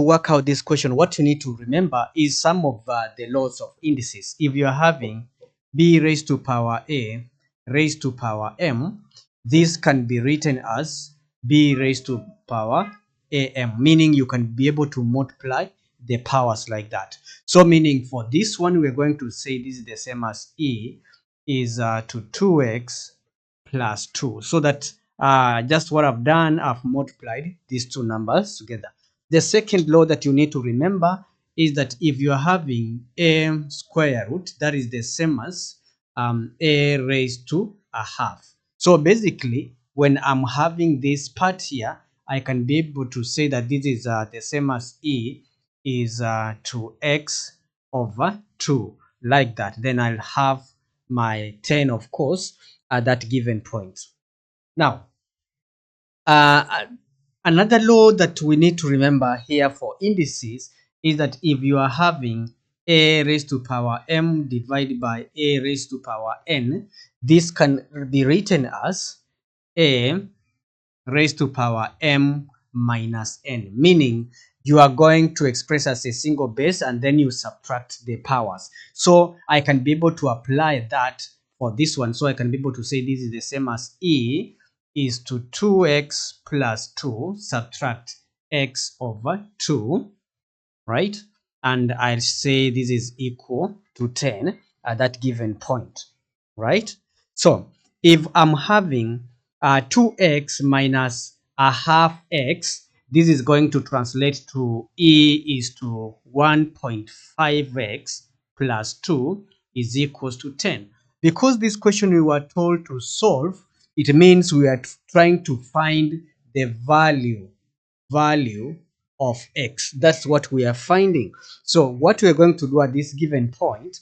work out this question, what you need to remember is some of the laws of indices. If you are having b raised to power a raised to power m, this can be written as b raised to power am, meaning you can be able to multiply the powers like that. So meaning for this one, we're going to say this is the same as e is to 2x plus 2. So that just what I've done, I've multiplied these two numbers together. The second law that you need to remember is that if you are having a square root, that is the same as a raised to a half. So basically, when I'm having this part here, I can be able to say that this is the same as e is to x over 2, like that. Then I'll have my 10, of course, at that given point. Now, another law that we need to remember here for indices is that if you are having a raised to power m divided by a raised to power n, this can be written as a raised to power m minus n, meaning you are going to express as a single base and then you subtract the powers. So I can be able to apply that for this one. So I can be able to say this is the same as e is to 2x plus 2 subtract x over 2, right? And I'll say this is equal to 10 at that given point, right? So if I'm having 2x minus a half x, this is going to translate to e is to 1.5x plus 2 is equals to 10. Because this question we were told to solve, it means we are trying to find the value of x. That's what we are finding. So what we're going to do at this given point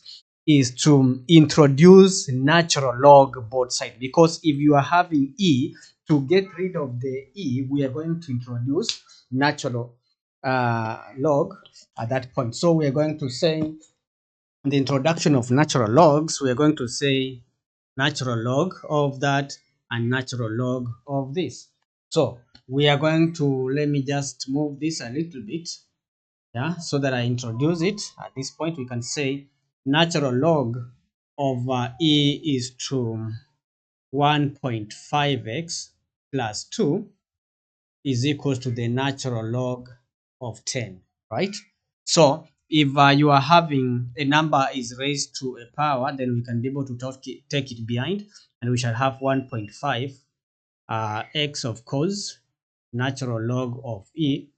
is to introduce natural log both sides, because if you are having e, to get rid of the e, we are going to introduce natural log at that point. So we are going to say the introduction of natural logs, we are going to say natural log of that and natural log of this. So we are going to, let me just move this a little bit, yeah, so that I introduce it. At this point, we can say natural log of e is to 1.5x plus 2 is equals to the natural log of 10, right? So if you are having a number is raised to a power, then we can be able to take it behind, and we shall have 1.5 x, of course, natural log of e,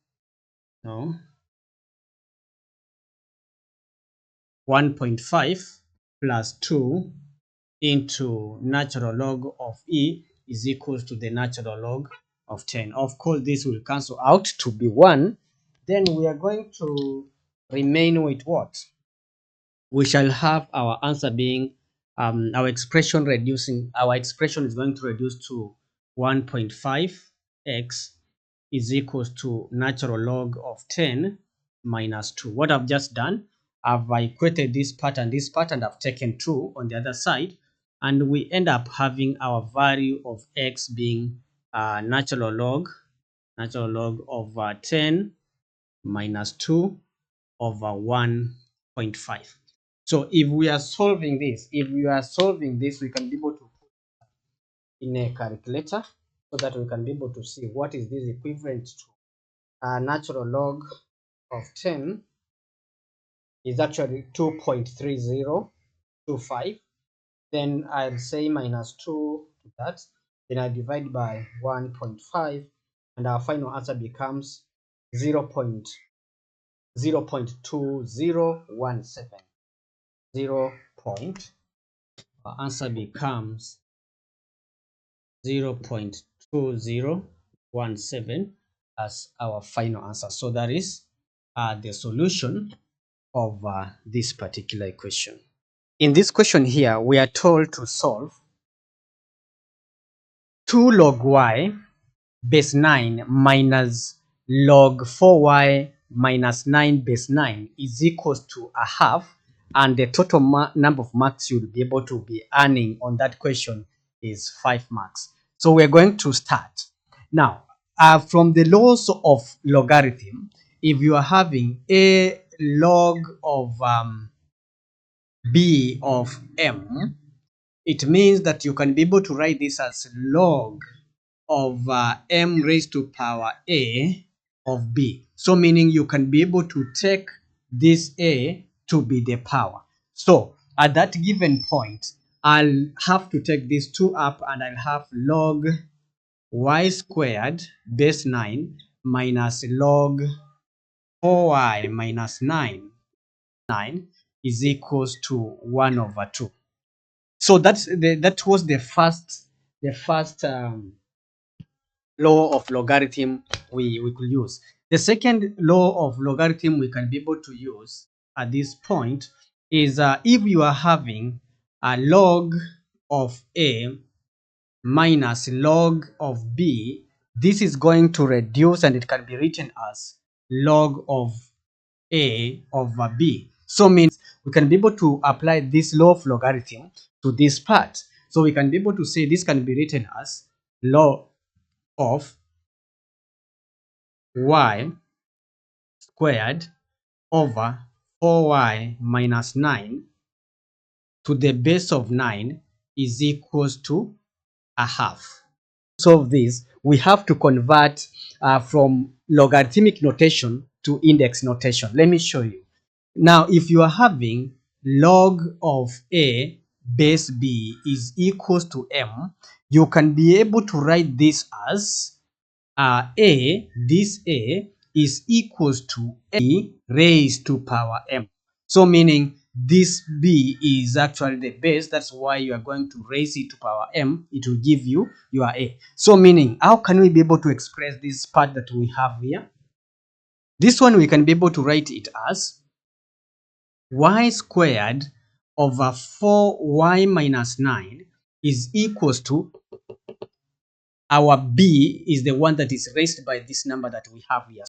no, 1.5 plus 2 into natural log of e is equals to the natural log of 10. Of course, this will cancel out to be 1. Then we are going to remain with what? We shall have our answer being our expression is going to reduce to 1.5x is equals to natural log of 10 minus 2. What I've just done, I've equated this part and I've taken 2 on the other side, and we end up having our value of x being natural log of 10 minus 2 over 1.5. So if we are solving this, we can be able to put in a calculator so that we can be able to see what is this equivalent to. Natural log of 10 is actually 2.3025. Then I'll say minus 2 to that. Then I divide by 1.5, and our final answer becomes 0.2017. Our answer becomes 0.2017 as our final answer. So that is the solution of this particular equation. In this question here, we are told to solve 2 log y base 9 minus log 4y minus 9 base 9 is equals to a half, and the total number of marks you'll be able to be earning on that question is 5 marks. So we're going to start. Now, from the laws of logarithm, if you are having a log of b of m, it means that you can be able to write this as log of m raised to power a of b. So meaning you can be able to take this a to be the power. So at that given point, I'll have to take these two up and I'll have log y squared base 9 minus log 4y minus 9 is equals to 1 over 2. So that was the first law of logarithm we could use. The second law of logarithm we can be able to use at this point is if you are having a log of a minus log of b, this is going to reduce and it can be written as log of a over b. So means we can be able to apply this law of logarithm to this part. So we can be able to say this can be written as log of y squared over 4y minus 9 to the base of 9 is equals to a half. To solve this, we have to convert from logarithmic notation to index notation. Let me show you. Now, if you are having log of a base b is equals to m, you can be able to write this as this a is equals to a raised to power m. So meaning this b is actually the base. That's why you are going to raise it to power m. It will give you your a. So meaning, how can we be able to express this part that we have here? This one we can be able to write it as y squared over 4y minus 9 is equals to our b is the one that is raised by this number that we have here.